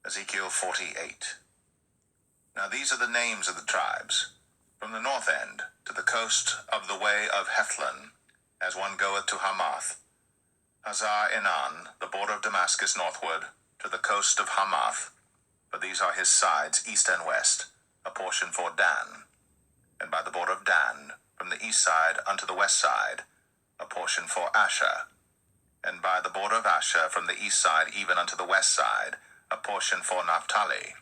Ezekiel 48. Now these are the names of the tribes, from the north end to the coast of the way of Hethlon, as one goeth to Hamath, Hazar-Enan, the border of Damascus northward, to the coast of Hamath, for these are his sides east and west, a portion for Dan, and by the border of Dan, from the east side unto the west side, a portion for Asher, and by the border of Asher from the east side even unto the west side, a portion for Naphtali,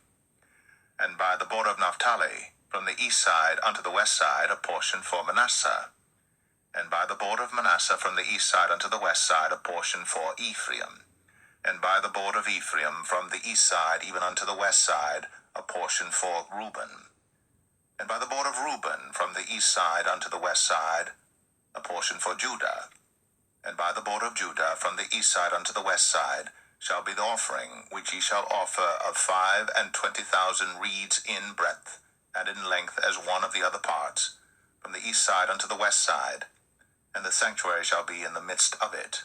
and by the border of Naphtali, from the east side unto the west side, a portion for Manasseh, and by the border of Manasseh from the east side unto the west side, a portion for Ephraim, and by the border of Ephraim from the east side even unto the west side, a portion for Reuben, and by the border of Reuben from the east side unto the west side, a portion for Judah, and by the border of Judah from the east side unto the west side shall be the offering which ye shall offer of 25,000 reeds in breadth and in length as one of the other parts, from the east side unto the west side, and the sanctuary shall be in the midst of it.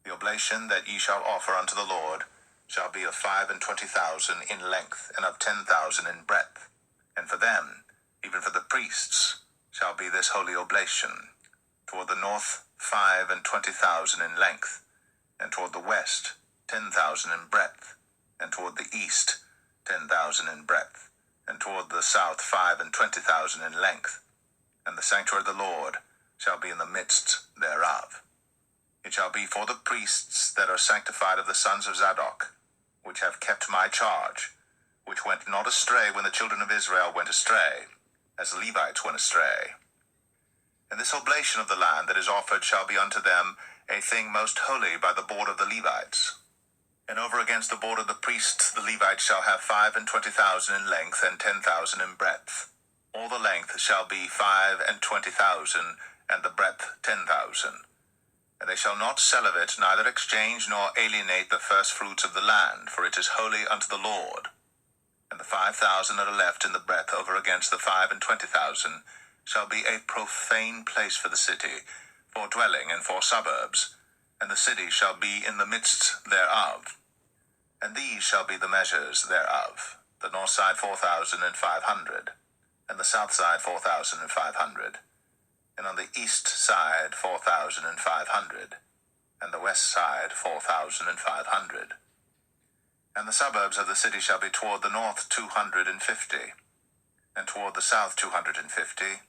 The oblation that ye shall offer unto the Lord shall be of 25,000 in length, and of 10,000 in breadth. And for them, even for the priests, shall be this holy oblation. Toward the north 25,000 in length, and toward the west 10,000 in breadth, and toward the east 10,000 in breadth, and toward the south 25,000 in length. And the sanctuary of the Lord shall be in the midst thereof. It shall be for the priests that are sanctified of the sons of Zadok, which have kept my charge, which went not astray when the children of Israel went astray, as the Levites went astray. And this oblation of the land that is offered shall be unto them a thing most holy by the border of the Levites. And over against the border of the priests the Levites shall have 25,000 in length, and 10,000 in breadth. All the length shall be 25,000, and the breadth 10,000. And they shall not sell of it, neither exchange nor alienate the first fruits of the land, for it is holy unto the Lord. And the 5,000 that are left in the breadth over against the 25,000 shall be a profane place for the city, for dwelling and for suburbs, and the city shall be in the midst thereof. And these shall be the measures thereof: the north side 4,500, and the south side 4,500, and on the east side 4,500, and the west side 4,500. And the suburbs of the city shall be toward the north 250, and toward the south 250,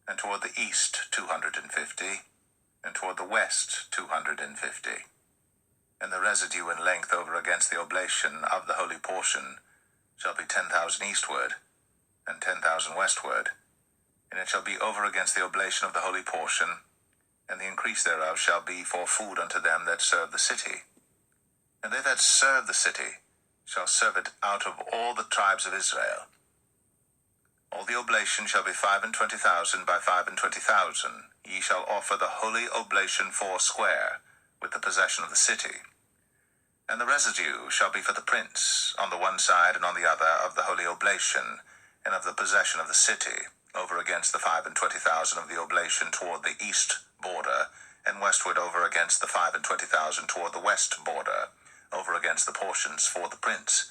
and toward the east 250, and toward the west 250. And the residue in length over against the oblation of the holy portion shall be 10,000 eastward, and 10,000 westward. And it shall be over against the oblation of the holy portion, and the increase thereof shall be for food unto them that serve the city. And they that serve the city shall serve it out of all the tribes of Israel. All the oblation shall be 25,000 by 25,000. Ye shall offer the holy oblation foursquare, with the possession of the city. And the residue shall be for the prince, on the one side and on the other of the holy oblation, and of the possession of the city, over against the 25,000 of the oblation toward the east border, and westward over against the 25,000 toward the west border, over against the portions for the prince.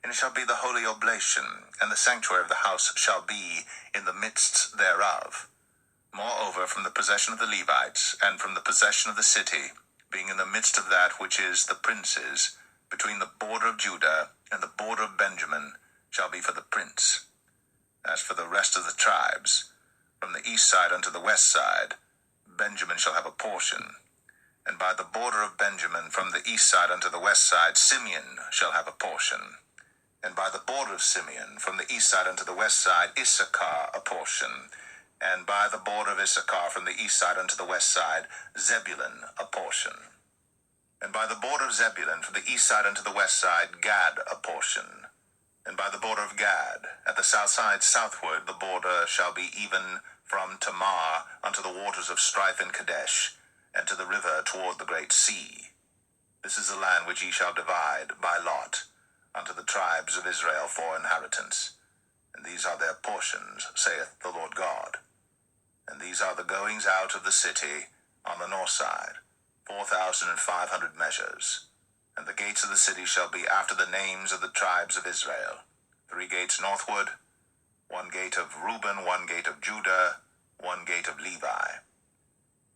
And it shall be the holy oblation, and the sanctuary of the house shall be in the midst thereof. Moreover, from the possession of the Levites, and from the possession of the city, being in the midst of that which is the prince's, between the border of Judah and the border of Benjamin, shall be for the prince. As for the rest of the tribes, from the east side unto the west side, Benjamin shall have a portion. And by the border of Benjamin, from the east side unto the west side, Simeon shall have a portion. And by the border of Simeon, from the east side unto the west side, Issachar a portion. And by the border of Issachar, from the east side unto the west side, Zebulun a portion. And by the border of Zebulun, from the east side unto the west side, Gad a portion. And by the border of Gad, at the south side southward, the border shall be even from Tamar unto the waters of strife in Kadesh, and to the river toward the great sea. This is the land which ye shall divide by lot unto the tribes of Israel for inheritance. And these are their portions, saith the Lord God. And these are the goings out of the city on the north side, 4,500 measures. And the gates of the city shall be after the names of the tribes of Israel. 3 gates northward, 1 gate of Reuben, 1 gate of Judah, 1 gate of Levi.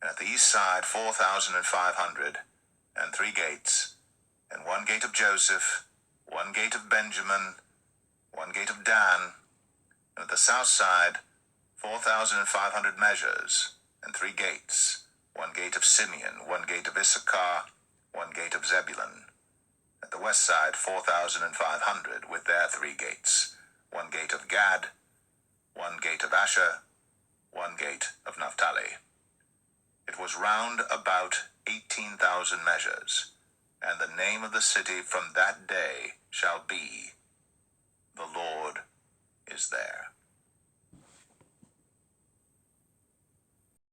And at the east side 4,500, and 3 gates, and 1 gate of Joseph, 1 gate of Benjamin, 1 gate of Dan. And at the south side 4,500 measures, and 3 gates, 1 gate of Simeon, 1 gate of Issachar, 1 gate of Zebulun. At the west side 4,500, with their 3 gates, 1 gate of Gad, 1 gate of Asher, 1 gate of Naphtali. It was round about 18,000 measures, and the name of the city from that day shall be, The Lord is there.